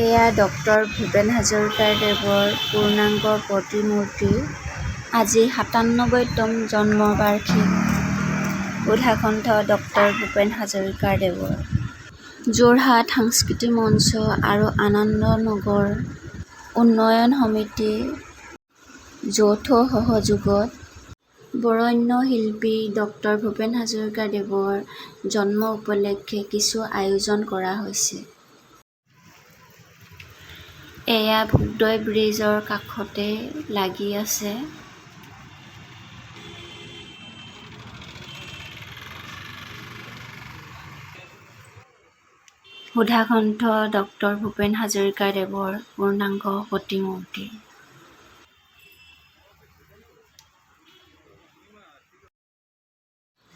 এয়া ডক্টৰ ভূপেন হাজৰিকাদেৱৰ পূৰ্ণাংগ প্ৰতিমূৰ্তি। আজি ৯৭তম জন্মবাৰ্ষিক সুধাকণ্ঠ ডক্টৰ ভূপেন হাজৰিকাদেৱৰ। যোৰহাট সাংস্কৃতিক মঞ্চ আৰু আনন্দনগৰ উন্নয়ন সমিতি যৌথ সহযোগত বৰেণ্য শিল্পী ডক্টৰ ভূপেন হাজৰিকাদেৱৰ জন্ম উপলক্ষে কিছু আয়োজন কৰা হৈছে। এয়া ভোগদৈ ব্ৰীজৰ কাষতে লাগি আছে। সুধাকণ্ঠ ডক্টৰ ভূপেন হাজৰিকাদেৱৰ পূৰ্ণাংগ প্ৰতিমূৰ্তি।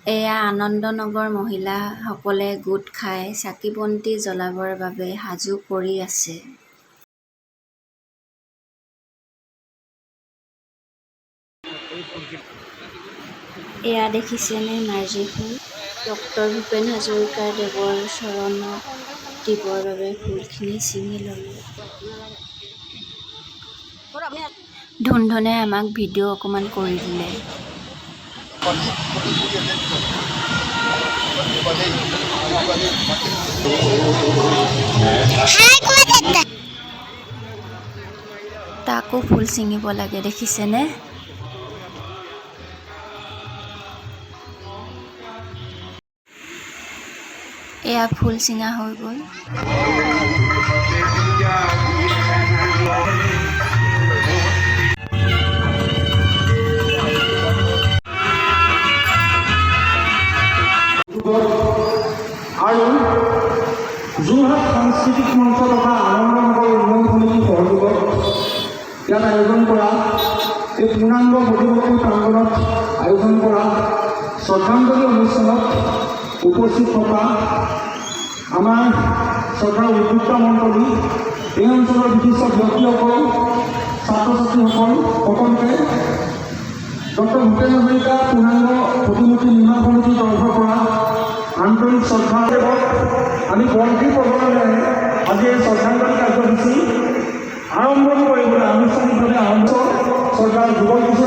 এয়া আনন্দনগৰ মহিলাসকলে গোট খাই চাকি-বন্তি জ্বলাবৰ বাবে সাজু কৰি আছে। এয়া দেখিছেনে নাৰ্জী ফুল? ডক্টৰ ভূপেন হাজৰিকাদেৱৰ চৰণত দিবৰ বাবে ফুলখিনি ছিঙি ল'লোঁ। ধুনধুনে আমাক ভিডিঅ' অকণমান কৰি দিলে। তাকো ফুল ছিঙিব লাগে, দেখিছেনে? এয়া ফুল ছিঙা হৈ গ'ল। আৰু যোৰহাট সাংস্কৃতিক মঞ্চ তথা আনন্দনগৰ উন্নয়ন সমিতিৰ সহযোগত ইয়াত আয়োজন কৰা এই পূৰ্ণাংগ প্ৰতিমূৰ্তি প্ৰাংগণত আয়োজন কৰা শ্ৰদ্ধাঞ্জলি অনুষ্ঠানত উপস্থিত থকা আমাৰ চৰকাৰৰ উদ্যোক্তা মণ্ডলী, এই অঞ্চলৰ বিশিষ্ট ব্যক্তিসকল, ছাত্ৰ ছাত্ৰীসকল সকলোকে ডক্টৰ ভূপেন হাজৰিকা পূৰ্ণাংগ প্ৰতিমূৰ্তি নিৰ্মাণ সমিতিৰ তৰফৰ পৰা আন্তৰিক শ্ৰদ্ধা। আমি বন্তি প্ৰজ্বলনেৰে আজি এই শ্ৰদ্ধাঞ্জলি কাৰ্যসূচী আৰম্ভণি কৰিবলৈ আনুষ্ঠানিকভাৱে আৰম্ভ চৰকাৰৰ যুৱ কিছু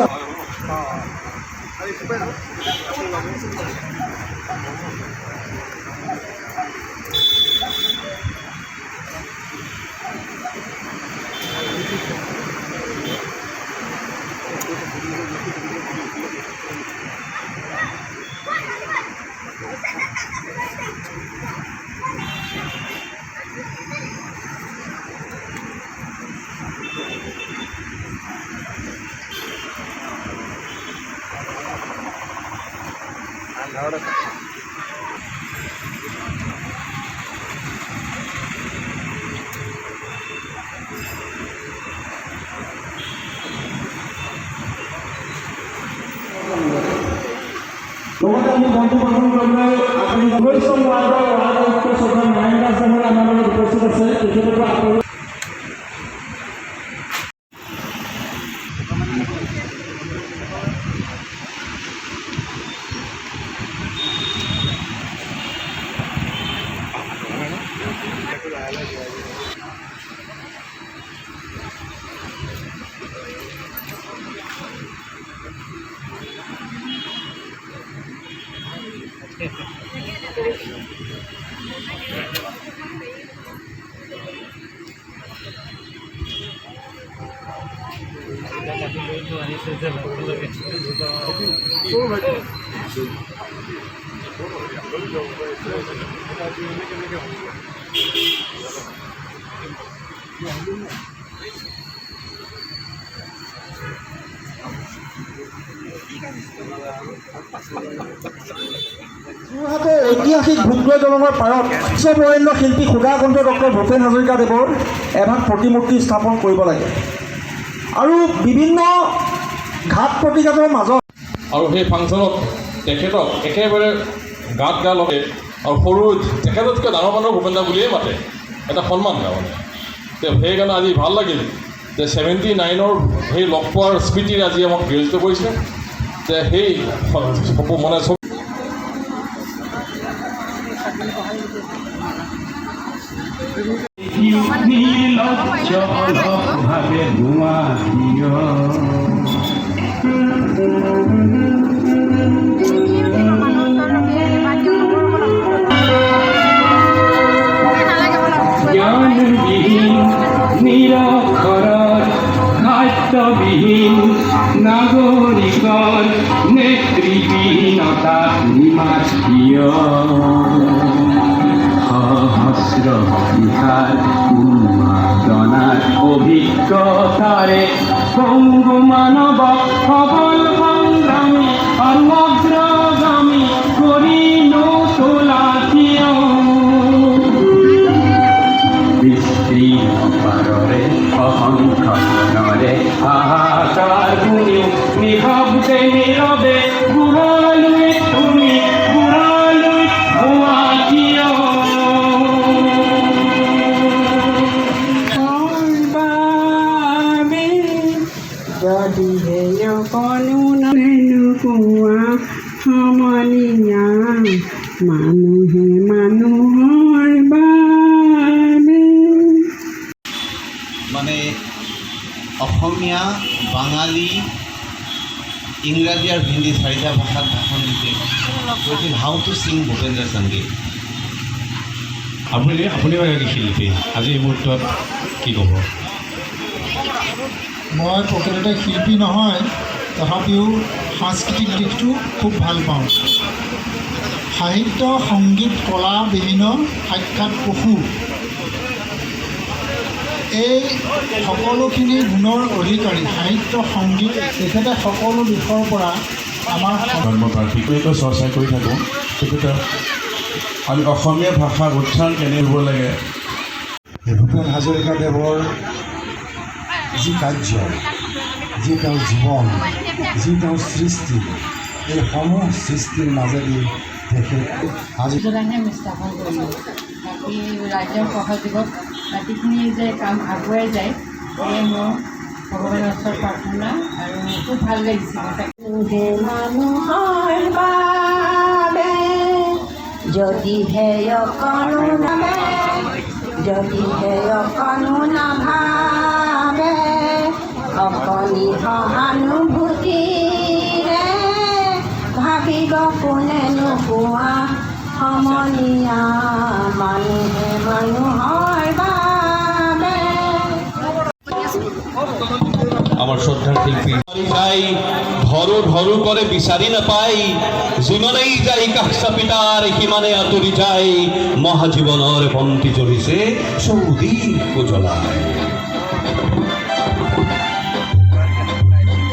লগতে আমি বন্তি প্ৰদান কৰিবলৈ আপুনি ১৯ ৱাৰ্ডৰ ৱাৰ্ড চৌধুৰী নাৰায়ণ দাস ডাঙৰীয়া আমাৰ লগত উপস্থিত আছে। তেখেতক আপুনি যোৰহাটৰ ঐতিহাসিক ভোগদৈ দলঙৰ পাৰত বিশ্ববৰেণ্য শিল্পী সুধাকণ্ঠ ডক্টৰ ভূপেন হাজৰিকাদেৱৰ এভাগ প্ৰতিমূৰ্তি স্থাপন কৰিব লাগে আৰু বিভিন্ন ঘাট প্ৰতিঘাতৰ মাজত আৰু সেই ফাংচনত তেখেতক একেবাৰে গাত গা লগে আৰু সৰু তেখেততকৈ ডাঙৰ মানুহ ভূপেন দা বুলিয়েই মাতে, এটা সন্মান তাৰমানে। সেইকাৰণে আজি ভাল লাগিল যে 79ৰ সেই লগ পোৱাৰ স্মৃতিৰে আজি আমাক বিৰচিত কৰিছে। যে সেই মানে নিৰ্লজ্জ অলপ ভাবে ধোঁয়া দিয় জ্ঞানবিহীন নিৰক্ষৰৰ খাদ্যবিহীন নাগৰিকৰ নেতৃবিহীনতা নিমাতীয় সহস্ৰ বিহাৰ উন্মাদনাৰ অভিজ্ঞতাৰে পঙ্গু মানব সবল সংগ্ৰামী আৰু অগ্ৰগামী কৰি নোতোলাতীয় বিস্তীৰ্ণৰে অসংখ্যৰে হাহাকাৰ শুনিও নিশব্দে নীৰৱে বুঢ়ালৈ তুমি বুঢ়ালৈ হোৱা কিয় যদিহে অকণো নোকোৱা সমনীয়া মানুহে মানুহৰ বাবে মানে অসমীয়া বাঙালী ইংৰাজী আৰু হিন্দী চাৰিটা ভাষাত ভাষণ দিছে কৈছিল হাউ টু ছিং ভূপেন্দ্ৰ সংগীত। আপুনি এগৰাকী শিল্পী, আজি এই মুহূৰ্তত কি ক'ব? মই প্ৰকৃততে শিল্পী নহয়, তথাপিও সাংস্কৃতিক দিশটো খুব ভাল পাওঁ। সাহিত্য সংগীত কলাবিহীন সাক্ষাৎ পশু, এই সকলোখিনি গুণৰ অধিকাৰী সাহিত্য সংগীত তেখেতে সকলো দিশৰ পৰা আমাৰ ধৰ্মপাৰ্থিকটো চৰ্চা কৰি থাকোঁ, তেখেতে আমি অসমীয়া ভাষাৰ উচ্চাৰণ কেনে হ'ব লাগে। ভূপেন হাজৰিকাদেৱৰ যি কাৰ্য, যি তেওঁৰ জীৱন, যি তেওঁৰ সৃষ্টি, এই সমূহ সৃষ্টিৰ মাজেদি তেখেত আজি স্থাপন কৰিলোঁ। বাকী ৰাজ্যৰ সহযোগত বাকীখিনি যে কাম আগুৱাই যায়, সেয়ে মোৰ ভগৱানৰ ওচৰত প্ৰাৰ্থনা আৰু খুব ভাল লাগিছিল। মানুহৰ বাবে যদিহে অকণো নাভাবে অকণি সহানুভূতিৰে ভাবিব কোনে নোপোৱা সমনীয়া মানুহে মানুহৰ বাবে। আমাৰ শ্ৰদ্ধাৰ শিল্পী যাই ধৰো ধৰো কৰে বিচাৰি নাপায়, যিমানেই যায় কাষ চাপি তাৰ সিমানে আঁতৰি যায়, মহাজীৱনৰ বন্তি জ্বলিছে চৌদিশ উজ্বলাই।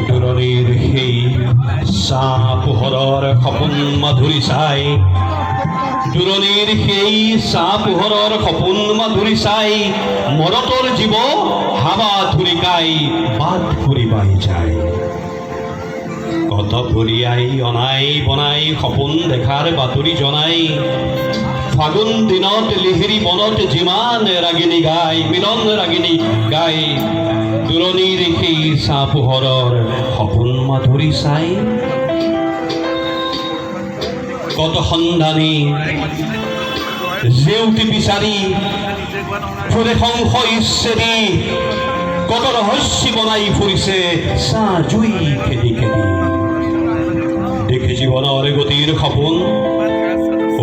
দূৰণিৰ সেই চাহ পোহৰৰ সপোন মাধুৰী চাই, দূৰণিৰ সেই চাহ পোহৰৰ সপোন মাধুৰী চাই, মৰতৰ জীৱ হাৱা ধুৰিকাই বাট ফুৰিবাই যায়। কত ভৰিয়াই অনাই বনাই সপোন দেখাৰ বাতৰি জনাই, ফাগুন দিনত লিহিৰি মনত যিমান ৰাগিনী গাই, মিলন ৰাগিনী গাই, দূৰণিৰ সেই চাহ পোহৰৰ সপোন মাধুৰী চাই। কত সন্ধানী জেউতি বিচাৰি ফুৰে সংশয় ইচ্ছেদি, কত ৰহস্য বনাই ফুৰিছে চাহ জুই খেদি খেদি। দেখি জীৱনৰ গতিৰ সপোন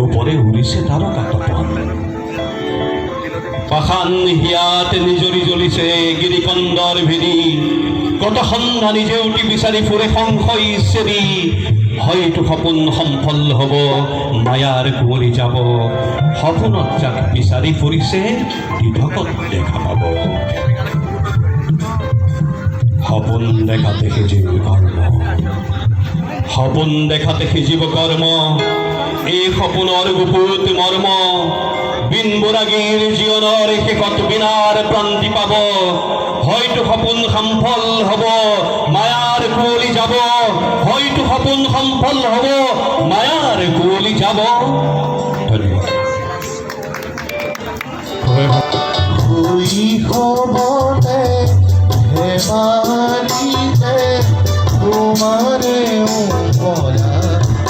ওপৰে উৰিছে তাৰকা তপন, পাখান হিয়াত নিজৰি জ্বলিছে গিৰিকন্দৰ ভেদি। কত সন্ধানী জেউতি বিচাৰি ফুৰে সংশয় ইচ্ছেদি, হয়তো সপোন সফল হ'ব মায়াৰ কুঁৱৰী যাব, সপোনত যাক বিচাৰি ফুৰিছে দিঠকত দেখা পাব। সপোন দেখাতে সিজিব কৰ্ম, সপোন দেখাতে সিজিব কৰ্ম, এই সপোনৰ গুপুত মৰ্ম, বিন বৰাগীৰ জীৱনৰ শেষত বিনাৰ প্ৰান্তি পাব। হয়তো সপোন সফল হ'ব মায়াৰ কুঁৱলী যাব, হয়তো সপোন সফল হ'ব মায়াৰ কুঁৱলী যাব।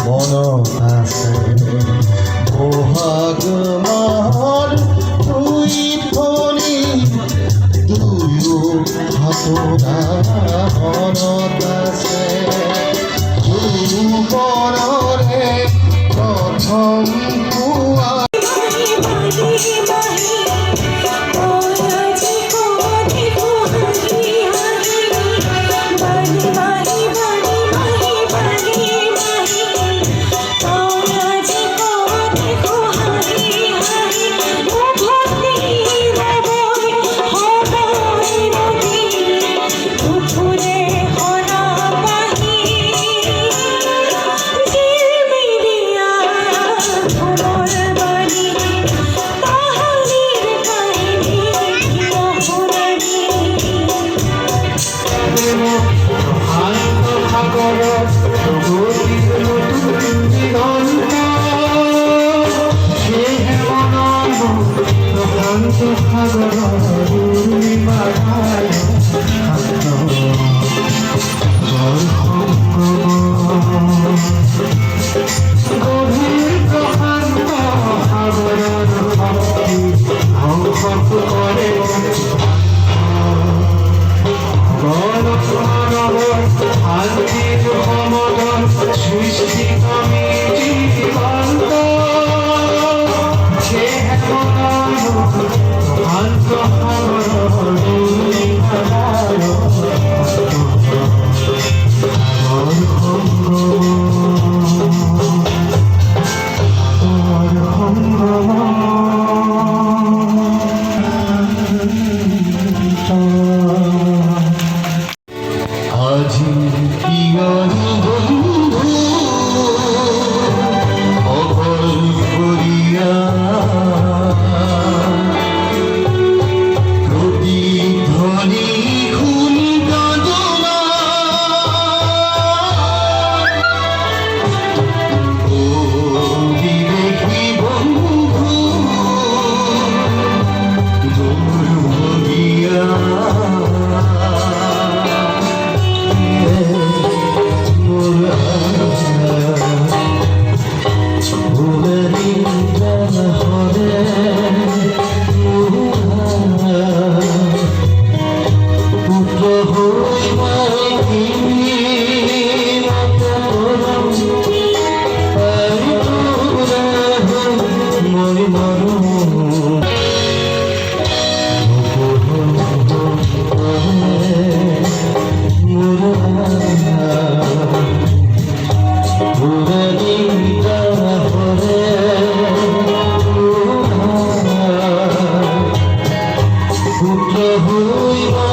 মন আছে বহাগ মাহৰ মনত আছে বনৰে প্ৰথম পুৱা পুত্ৰ হৈ